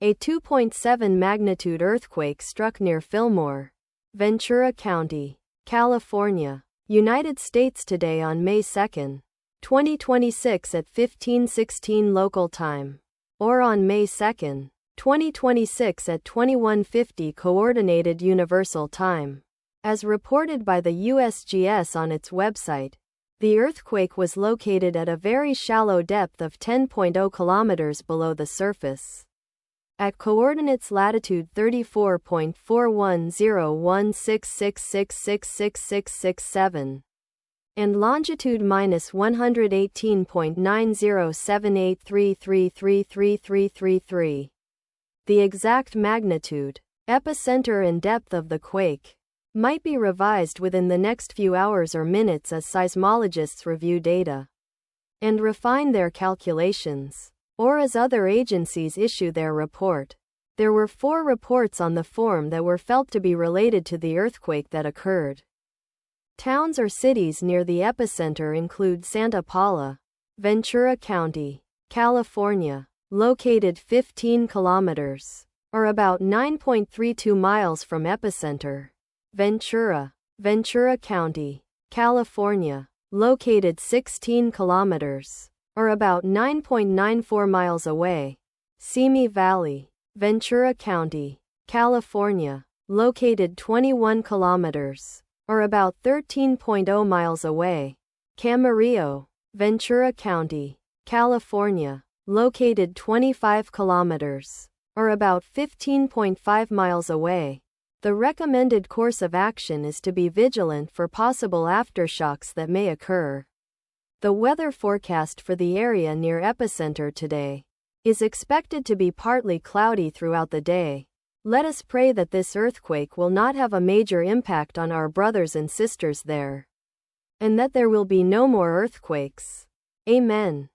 A 2.7 magnitude earthquake struck near Fillmore, Ventura County, California, United States today on May 2, 2026 at 15:16 local time, or on May 2, 2026 at 21:50 Coordinated Universal Time. As reported by the USGS on its website, the earthquake was located at a very shallow depth of 10.0 kilometers below the surface. At coordinates latitude 34.4101666666667 and longitude -118.907833333333. The exact magnitude, epicenter and depth of the quake might be revised within the next few hours or minutes as seismologists review data and refine their calculations, or as other agencies issue their report. There were 4 reports on the form that were felt to be related to the earthquake that occurred. Towns or cities near the epicenter include Santa Paula, Ventura County, California, located 15 kilometers, or about 9.32 miles from epicenter. Ventura County, California, located 16 kilometers, or about 9.94 miles away. Simi Valley, Ventura County, California, located 21 kilometers, or about 13.0 miles away. Camarillo, Ventura County, California, located 25 kilometers, or about 15.5 miles away. The recommended course of action is to be vigilant for possible aftershocks that may occur. The weather forecast for the area near epicenter today is expected to be partly cloudy throughout the day. Let us pray that this earthquake will not have a major impact on our brothers and sisters there, and that there will be no more earthquakes. Amen.